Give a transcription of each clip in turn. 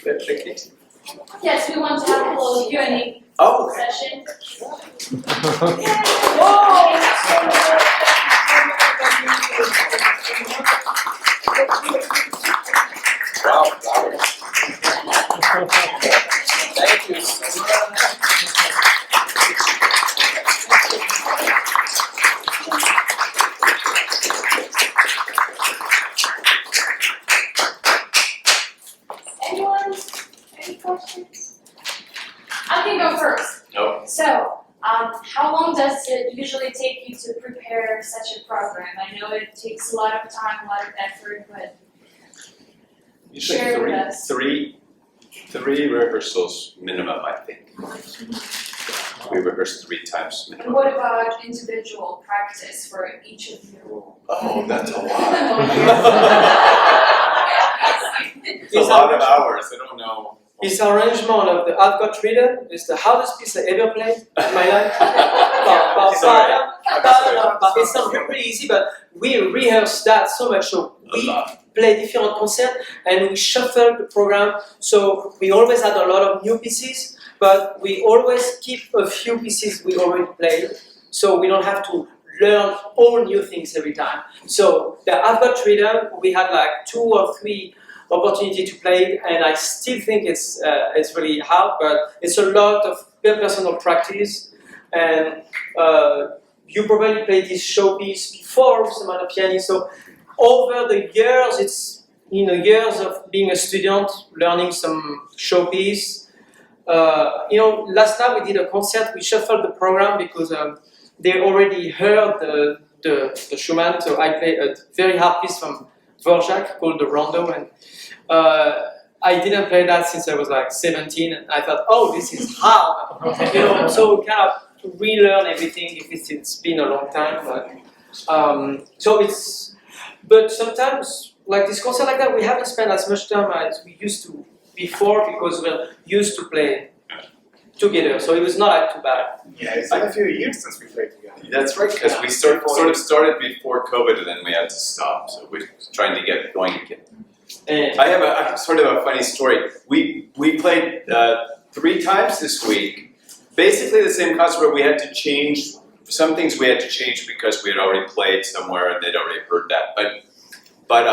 techniques? Yes, we want to have a little Q&A session. Wow, thank you. Anyone? Any questions? I can go first. No. So, how long does it usually take you to prepare such a program? I know it takes a lot of time, a lot of effort, but Usually share with us. three rehearsals minimum, I think. We rehearse 3 times And minimum. what about individual practice for each of you? Oh, that's a lot. It's a It's lot of hours. I don't know. This arrangement of the I've got rhythm is the hardest piece I ever played in my life. It's not really easy, but we rehearse that so much. So we play different concerts and we shuffle the program. So we always had a lot of new pieces, but we always keep a few pieces we already played. So we don't have to learn all new things every time. So the I've got rhythm, we had like 2 or 3 opportunity to play it, and I still think it's really hard, but it's a lot of personal practice. And you probably played this showpiece before with some other pianist. So over the years, it's years of being a student, learning some showpiece. Last time we did a concert. We shuffled the program because they already heard the Schumann. So I played a very hard piece from Dvorak called the Rondo, and I didn't play that since I was like 17, and I thought, oh, this is hard, so kind of relearn everything if it's been a long time. But sometimes, like this concert like that, we haven't spent as much time as we used to before because we're used to play together, so it was not too bad. Yeah, it's been a few years since we played together. That's right, because we sort of started before COVID and then we had to stop. So we're trying to get going again. And I have a sort of a funny story. We played 3 times this week. Basically the same concert, but we had to change some things. We had to change because we had already played somewhere and they'd already heard that. But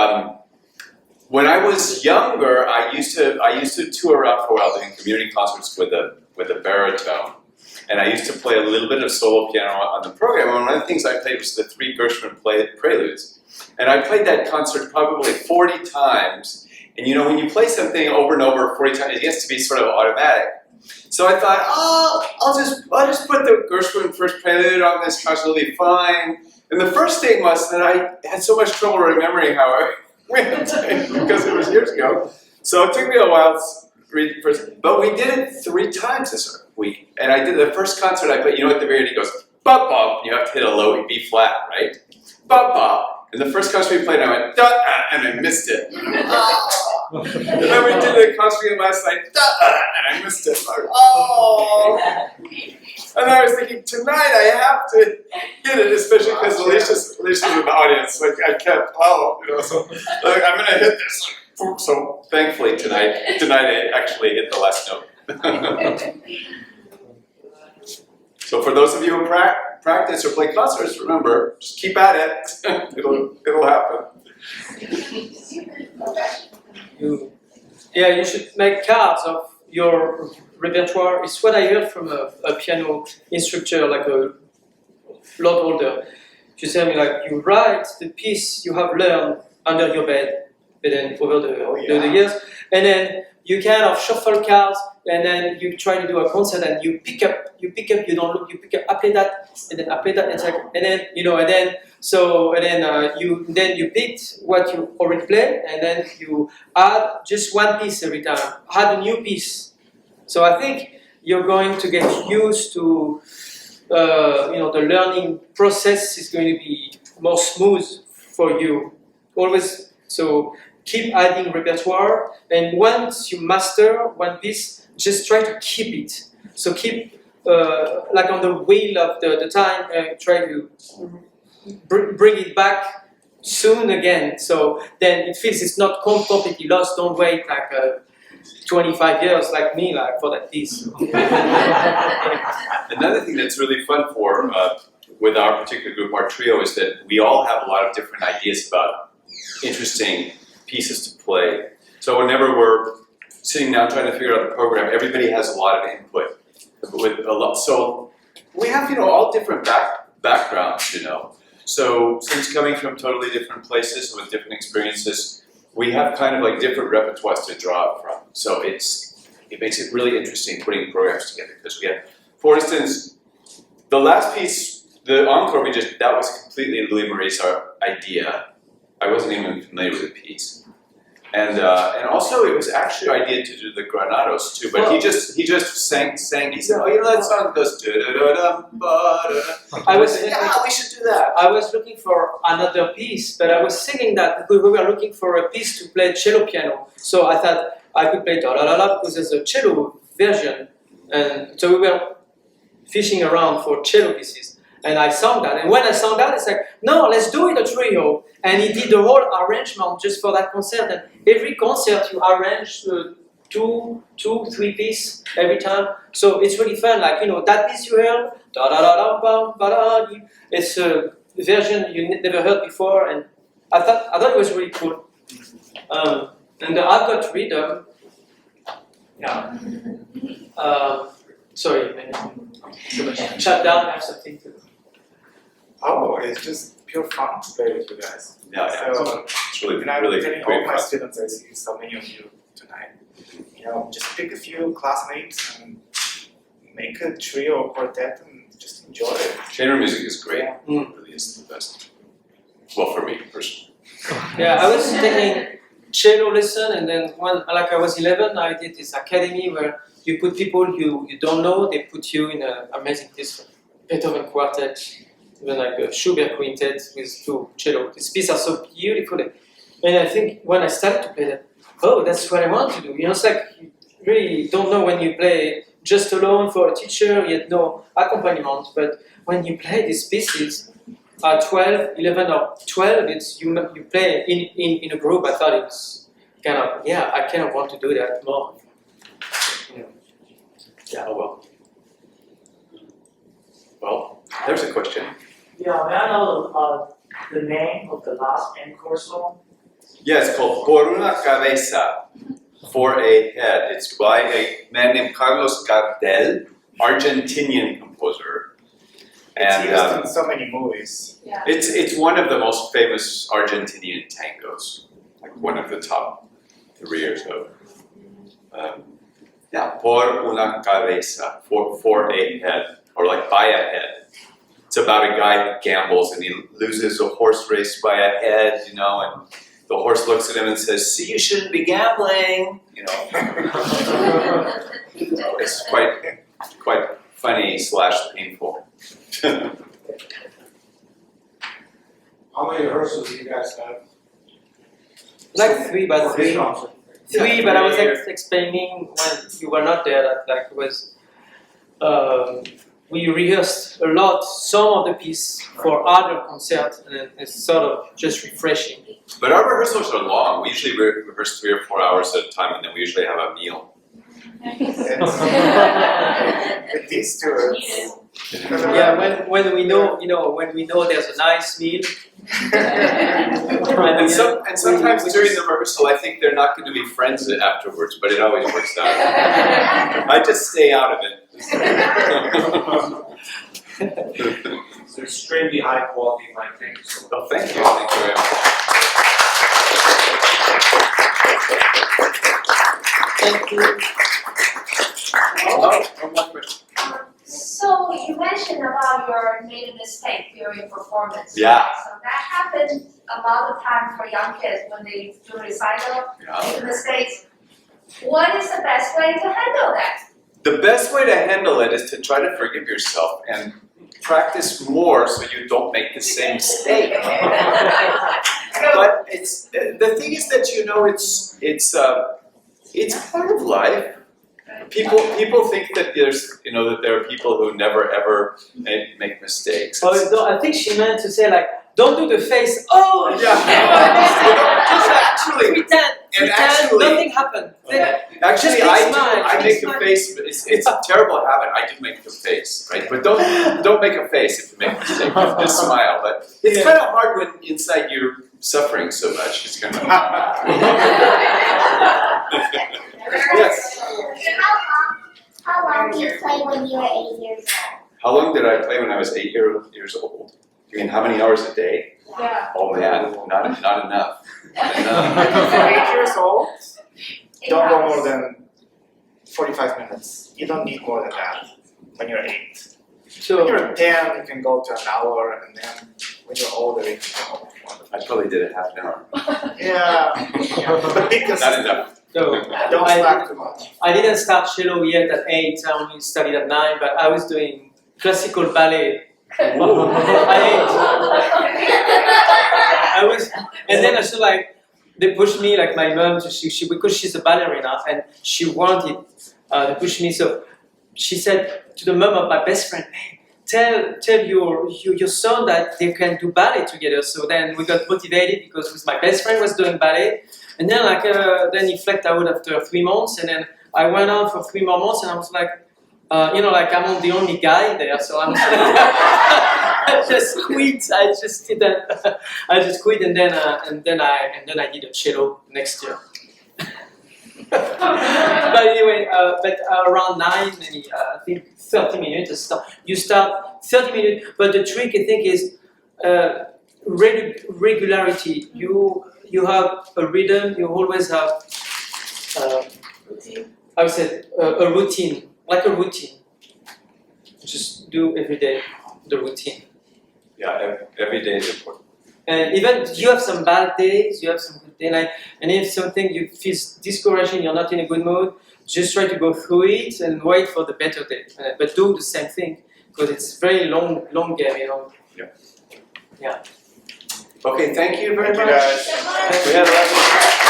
when I was younger, I used to tour around for a while doing community concerts with a baritone. And I used to play a little bit of solo piano on the program. And one of the things I played was the 3 Gershwin preludes. And I played that concert probably 40 times. And when you play something over and over 40 times, it gets to be sort of automatic. So I thought, I'll just put the Gershwin first prelude on this concert, it'll be fine. And the first thing was that I had so much trouble remembering how I went because it was years ago. So it took me a while to read the first, but we did it 3 times this week. And I did the first concert I played, at the very end he goes, bop bop, you have to hit a low B flat, right? Bop bop. And the first concert we played, I went, da, and I missed it. And then we did the concert last night, da, and I missed it. And I was thinking, tonight I have to hit it, especially because Alicia's in the audience. Like, I kept, so like, I'm going to hit this. So thankfully tonight I actually hit the last note. So for those of you who practice or play concerts, remember, just keep at it. It'll happen. You should make cards of your repertoire. It's what I heard from a piano instructor, like a lot older. She said me like, you write the piece you have learned under your bed, and then over the years, and then you kind of shuffle cards, and then you try to do a concert, and you pick up, you don't look, you pick up, I play that, and then I play that, and then you picked what you already played, and then you add just one piece every time, add a new piece. So I think you're going to get used to, the learning process is going to be more smooth for you. Always, so keep adding repertoire, and once you master one piece, just try to keep it. So keep, like on the wheel of the time, try to bring it back soon again. So then it feels it's not completely lost. Don't wait like 25 years like me, like for that piece. Another thing that's really fun for with our particular group, our trio, is that we all have a lot of different ideas about interesting pieces to play. So whenever we're sitting down trying to figure out the program, everybody has a lot of input. With a lot, so we have all different backgrounds, So since coming from totally different places with different experiences, we have kind of like different repertoires to draw from. So it makes it really interesting putting programs together because we have, for instance, the last piece, the encore that was completely Louis Marie's idea. I wasn't even familiar with the piece. And also it was actually our idea to do the Granados too, but he just sang. He said, that song goes da da da da da. I was we should do that. I was looking for another piece, but I was thinking that we were looking for a piece to play cello piano. So I thought I could play da da da da because there's a cello version, and so we were fishing around for cello pieces. And I sang that, and when I sang that, it's like, no, let's do it a trio. And he did the whole arrangement just for that concert. And every concert you arrange 2, 3 pieces every time. So it's really fun. Like that piece you heard, da da da da ba ba da. It's a version you never heard before, and I thought it was really cool. And I've got rhythm. Yeah. Sorry, Chavdar, I have something to. Oh, it's just pure fun to play with you guys. Yeah. So, It's really, I'm really telling great all my fun. students, I see so many of you tonight. Just pick a few classmates and make a trio or quartet and just enjoy it. Chamber music is great. Mm. It really is the best. Well, for me personally. Yeah, I was taking cello lesson, and then when I was 11, I did this academy where you put people you don't know. They put you in an amazing piece, Beethoven quartet, even like a Schubert quintet with 2 cello. These pieces are so beautiful, and I think when I started to play that, that's what I want to do. It's like you really don't know when you play just alone for a teacher, yet no accompaniment. But when you play these pieces at 12, 11 or 12, you play in a group. I thought it was kind of, I kind of want to do that more. Yeah, well. Well, there's a question. Yeah, may I know the name of the last encore song? Yeah, it's called Por una cabeza, for a head. It's by a man named Carlos Gardel, Argentinian composer. It's And used in so many movies. Yeah. it's one of the most famous Argentinian tangos, like one of the top 3 or so. Por una cabeza, for a head, or like by a head. It's about a guy who gambles and he loses a horse race by a head, and the horse looks at him and says, "See, you shouldn't be gambling," So it's quite funny / painful. How many rehearsals do you guys have? Like 3 by 3. Songs. 3, but I was explaining when you were not there that it was. We rehearsed a lot, some of the piece for other concerts, and it's sort of just refreshing. But our rehearsals are long. We usually rehearse 3 or 4 hours at a time, and then we usually have a meal. With these two, Yeah, when we know, when we know there's a nice meal. And sometimes during the rehearsal, I think they're not going to be friends afterwards, but it always works out. I just stay out of it. It's extremely high quality, I think. So. Well, thank you. Thank you very much. Thank you. Oh, one more question. So you mentioned about your made a mistake during your performance. Yeah. So that happens a lot of time for young kids when they do recital, Yeah. make mistakes. What is the best way to handle that? The best way to handle it is to try to forgive yourself and practice more so you don't make the same mistake. But the thing is that it's part of life. People think that that there are people who never ever make mistakes. No, I think she meant to say don't do the face. Oh, Yeah. just Actually, pretend. and Pretend actually- nothing happened. Actually, Just I smile, make smile. a face. It's a terrible habit. I do make a face, right? But don't make a face if you make a mistake. Just smile. But it's Yeah. kind of hard when inside you're suffering so much. It's kind of. Yes. How long do you play when you were 8 years old? How long did I play when I was 8 years old? You mean how many hours a day? Yeah. Oh man, not enough. Not enough. If you're 8 years old, don't go more than 45 minutes. You don't need more than that when you're 8. When So you're 10, you can go to an hour, and then when you're older, you can go more than I probably did it half an hour. Yeah, but be Not consistent. enough. so Don't slack too much. I didn't start cello yet at 8. I only studied at 9. But I was doing classical ballet. At 8. I was, and then I feel like they pushed me, like my mom, she because she's a ballerina and she wanted to push me. So she said to the mom of my best friend, "Hey, tell your son that they can do ballet together." So then we got motivated because my best friend was doing ballet, and then then he flaked out after 3 months, and then I went on for 3 more months, and I was like, like I'm the only guy there, so I'm. I just quit. I just didn't. I just quit, and then I did a cello next year. But anyway, around 9, maybe, I think 30 minutes. You start 30 minutes, but the trick I think is regularity. You have a rhythm. You always have. I would say a routine, like a routine. Just do every day the routine. Yeah, every day is important. And even you have some bad days, you have some good days, and if something you feel discouraging, you're not in a good mood, just try to go through it and wait for the better day. But do the same thing because it's very long game, Yeah. Yeah. Okay, thank you very Thank you, much. guys. We had a lot of